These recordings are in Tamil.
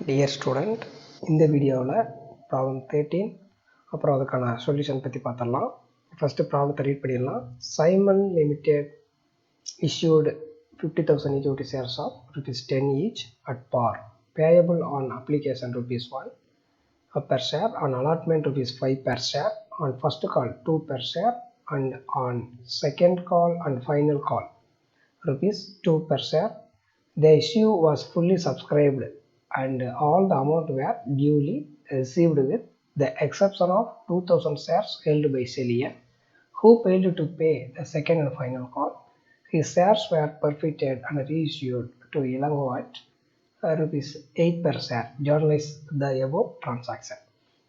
Dear student, இந்த வீடியோவில் ப்ராப்ளம் 13 அப்புறம் அதுக்கான சொல்யூஷன் பற்றி பார்த்துடலாம். ஃபஸ்ட்டு ப்ராப்ளத்தை ரீட் பண்ணிடலாம். Simon Limited issued 50,000 equity shares of ₹10 each at par, payable on application ₹1 per share, on allotment ₹5 per share, on first call 2 per share, and on second call and final call ₹2 per share. The issue was fully subscribed and all the amount were duly received with the exception of 2,000 shares held by Celia, who failed to pay the second and final call. His shares were forfeited and reissued to Ilango at ₹8 per share. Journalize the above transaction.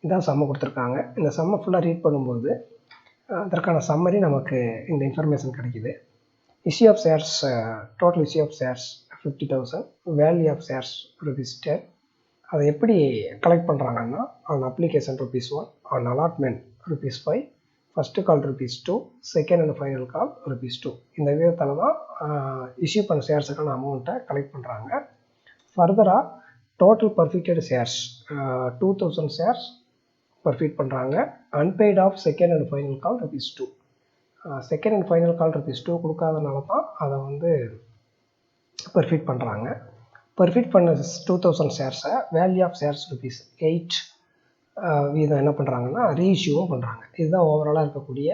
இதான் சம்ம கொடுத்துருக்காங்க. இந்த சம்மை ஃபுல்லாக ரீட் பண்ணும்போது அதற்கான சம்மரி நமக்கு இந்த இன்ஃபர்மேஷன் கிடைக்கிது. Issue of shares, total issue of shares 50,000, value of shares ₹10. அதை எப்படி கலெக்ட் பண்ணுறாங்கன்னா, on application ₹1, on allotment ₹5, first call ₹2, second and final call ₹2. இந்த விதத்தில் தான் இஷ்யூ பண்ண ஷேர்ஸுக்கான அமௌண்ட்டை கலெக்ட் பண்ணுறாங்க. ஃபர்தராக total forfeited shares 2,000 shares forfeit பண்ணுறாங்க. Unpaid of second and final call ₹2. Second and final call ₹2 கொடுக்காதனால தான் அதை வந்து பர்ஃபெக்ட் பண்ணுறாங்க. பர்ஃபெக்ட் பண்ண 2,000 ஷேர்ஸை வேல்யூ ஆஃப் ஷேர்ஸ் ₹8 வீதம் என்ன பண்ணுறாங்கன்னா ரீஇஷ்யூவும் பண்ணுறாங்க. இதுதான் ஓவராலாக இருக்கக்கூடிய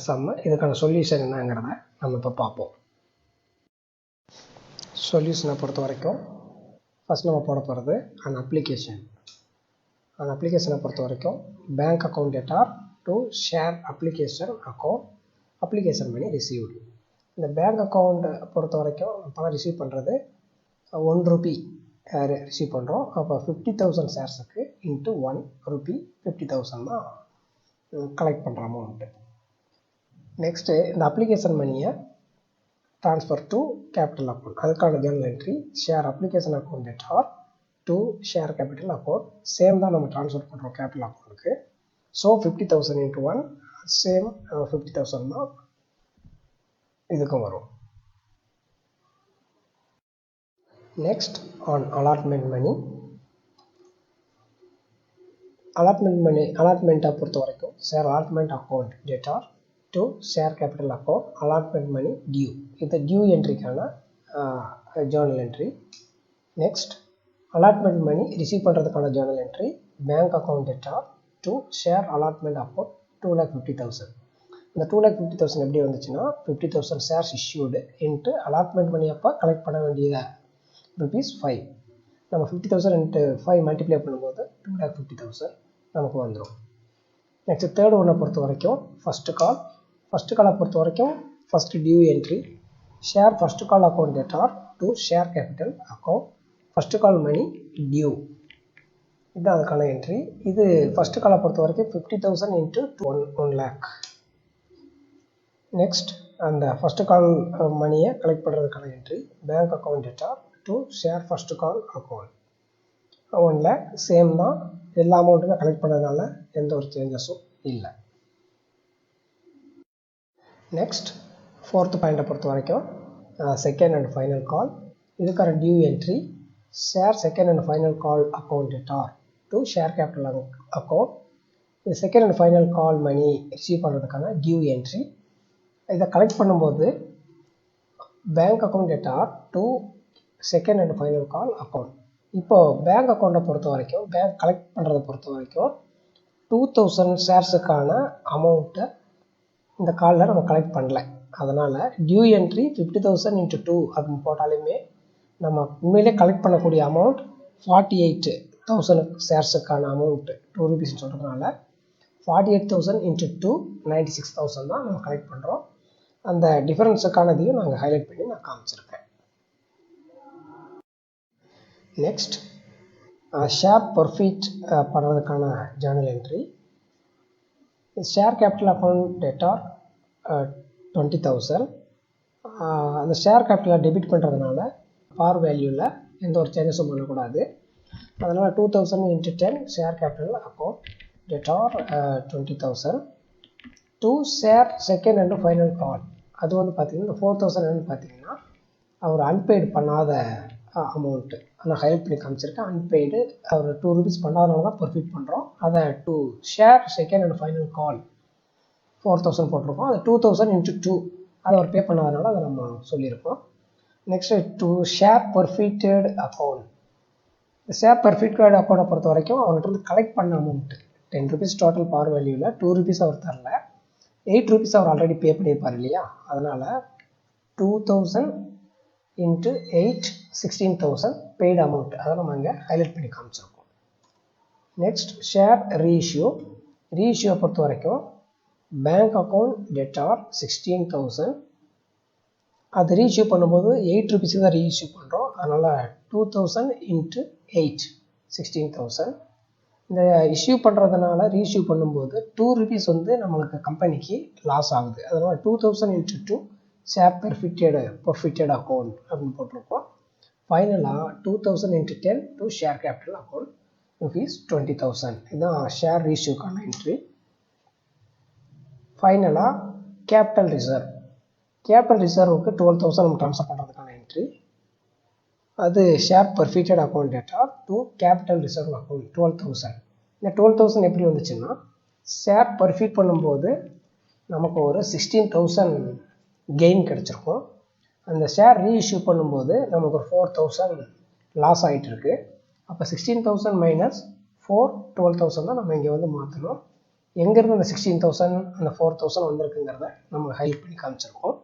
சம்மு. இதுக்கான சொல்யூஷன் என்னங்கிறத நம்ம இப்போ பார்ப்போம். சொல்யூஷனை பொறுத்த வரைக்கும் ஃபஸ்ட் நம்ம போட போகிறது அந்த அப்ளிகேஷனை பொறுத்த வரைக்கும் bank account data to share application account, application money received. இந்த பேங்க் அக்கௌண்ட் பொறுத்த வரைக்கும் பணம் ரிசீவ் பண்ணுறது ₹1 ரிசீவ் பண்ணுறோம். அப்போ 50,000 ஷேர்ஸுக்கு இன்ட்டு ₹1 50,000 தான் கலெக்ட் பண்ணுற அமௌண்ட்டு. நெக்ஸ்ட்டு இந்த அப்ளிகேஷன் மணியை ட்ரான்ஸ்ஃபர் டு கேபிட்டல் அக்கௌண்ட், அதுக்கான Journal entry share application account data to share capital account. Same தான் நம்ம ட்ரான்ஸ்ஃபர் பண்ணுறோம் கேபிட்டல் அக்கௌண்ட்டுக்கு. ஸோ 50,000 இன்ட்டு 1 சேம் 50,000 தான் இதுக்கும் வரும். Next on allotment money. அலாட்மெண்ட்டை பொறுத்த வரைக்கும் share allotment account data to share capital account, allotment money due. இது டியூ என்ட்ரிக்கான journal entry. Next allotment money receive பண்ணுறதுக்கான journal entry bank account data to share allotment account 2,50,000. இந்த 2,50,000 எப்படி வந்துச்சுன்னா 50,000 shares issued into allotment money அப்போ கலெக்ட் பண்ண வேண்டிய ₹5. நம்ம 50,000 இன்ட்டு 5 மல்டிப்ளை பண்ணும்போது 2,50,000 நமக்கு வந்துடும். நெக்ஸ்ட் தேர்ட் ஒன்றை பொறுத்த வரைக்கும் ஃபஸ்ட்டு காலை பொறுத்த வரைக்கும் first due entry share first call account data to share capital account, first call money due. இதுதான் அதுக்கான என்ட்ரி. இது ஃபஸ்ட்டு காலை பொறுத்த வரைக்கும் 50,000 இன்ட்டு 1 lakh. நெக்ஸ்ட் அந்த ஃபஸ்ட்டு கால் மணியை கலெக்ட் பண்ணுறதுக்கான entry bank account data to share first call account 1 lakh. Same தான், எல்லா அமௌண்ட்டுமே கலெக்ட் பண்ணதுனால எந்த ஒரு சேஞ்சஸும் இல்லை. நெக்ஸ்ட் ஃபோர்த்து பாயிண்ட்டை பொறுத்த வரைக்கும் செகண்ட் அண்ட் ஃபைனல் கால், இதுக்கான due entry share second and final call account data to share capital account. இது second and final call money receive பண்ணுறதுக்கான டியூ என்ட்ரி. இதை கலெக்ட் பண்ணும்போது bank account data to second and final call account. இப்போது பேங்க் அக்கௌண்ட்டை பொறுத்த வரைக்கும் பேங்க் கலெக்ட் பண்ணுறதை பொறுத்த வரைக்கும் 2,000 ஷேர்ஸுக்கான அமௌண்ட்டை இந்த காலில் நம்ம கலெக்ட் பண்ணல. அதனால் டியூ என்ட்ரி 50,000 இன்ட்டு 2 அப்படின்னு போட்டாலுமே நம்ம உண்மையிலே கலெக்ட் பண்ணக்கூடிய அமௌண்ட் 48,000 ஷேர்ஸுக்கான அமௌண்ட்டு ₹2 சொல்கிறதுனால 48,000 இன்ட்டு 2 96,000 தான் நம்ம கலெக்ட் பண்ணுறோம். அந்த டிஃபரன்ஸுக்கானதையும் நாங்கள் ஹைலைட் பண்ணி நான் காமிச்சிருக்கேன். நெக்ஸ்ட் ஷேர் பர்ஃபெக்ட் பண்ணுறதுக்கான journal entry share capital account data 20,000. அந்த ஷேர் கேபிட்டலை டெபிட் பண்ணுறதுனால பார் வேல்யூவில் எந்த ஒரு சேஞ்சஸும் பண்ணக்கூடாது. அதனால் 2,000 into 10 share capital account data 20,000 to share second and final கால். அது வந்து பார்த்திங்கன்னா இந்த 4,000 பார்த்தீங்கன்னா அவர் அன்பெய்டு பண்ணாத அமௌண்ட்டு நான் ஹைலைட் பண்ணி காமிச்சிருக்கேன். அன்பெய்டு அவர் 2 rupees பண்ணாதனால தான் பர்ஃபிட் பண்ணுறோம். அதை to share second and final கால் 4000 போட்டிருக்கோம். அது 2000 × 2 அதை அவர் பே பண்ணாதனால அதை நம்ம சொல்லியிருக்கோம். Next to share forfeited account. Share forfeited அக்கௌண்ட்டை பொறுத்த வரைக்கும் அவர்கிட்ட கலெக்ட் பண்ண அமௌண்ட்டு 10 rupees டோட்டல் பார் வேல்யூவில் 2 rupees அவர் தரல, 8 rupees அவர் ஆல்ரெடி பே பண்ணியிருப்பார் இல்லையா, அதனால் 2000 × 8 16,000 பெய்டு அமௌண்ட், அதை நம்ம இங்கே ஹைலைட் பண்ணி காமிச்சிருக்கோம். நெக்ஸ்ட் ஷேர் ரீஇஷ்யூவை பொறுத்த வரைக்கும் பேங்க் அக்கௌண்ட் டெட்டார் 16,000, அது ரீஇஷ்யூ பண்ணும்போது 8 rupees தான் ரீஇஷ்யூ பண்ணுறோம், அதனால் 2000 × 8 16,000. இந்த இஷ்யூ பண்ணுறதுனால ரீஇஷ்யூ பண்ணும்போது 2 rupees வந்து நம்மளுக்கு கம்பெனிக்கு லாஸ் ஆகுது, அதனால் 2000 × 2 ஷேர் பர்ஃபிட்டட் அக்கௌண்ட் அப்படின்னு போட்டிருக்கோம். ஃபைனலாக 2000 × 10 to share capital account rupees 20,000. இதுதான் ஷேர் ரீஇஷ்யூக்கான என்ட்ரி. ஃபைனலாக கேபிட்டல் ரிசர்வுக்கு 12,000 நம்ம ட்ரான்ஸ்ஃபர் பண்ணுறதுக்கான என்ட்ரி. அது share forfeited account data to capital reserve account 12,000. இந்த 12,000 எப்படி வந்துச்சுன்னா, ஷேர் பர்ஃபிட் பண்ணும்போது நமக்கு ஒரு 16,000 கெயின் கிடச்சிருக்கும். அந்த ஷேர் ரீஇஷ்யூ பண்ணும்போது நமக்கு ஒரு 4,000 லாஸ் ஆகிட்டு இருக்கு. அப்போ 16,000 மைனஸ் 4 12,000 தான் நம்ம இங்கே வந்து மாற்றணும். எங்கேருந்து அந்த 16,000 அந்த 4,000 வந்திருக்குங்கிறத நம்ம ஹைலைட் பண்ணி காமிச்சிருக்கோம்.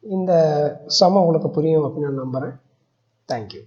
இந்த சமம் உங்களுக்கு புரியும் அப்படின்னு நான் நம்புகிறேன். தேங்க்யூ.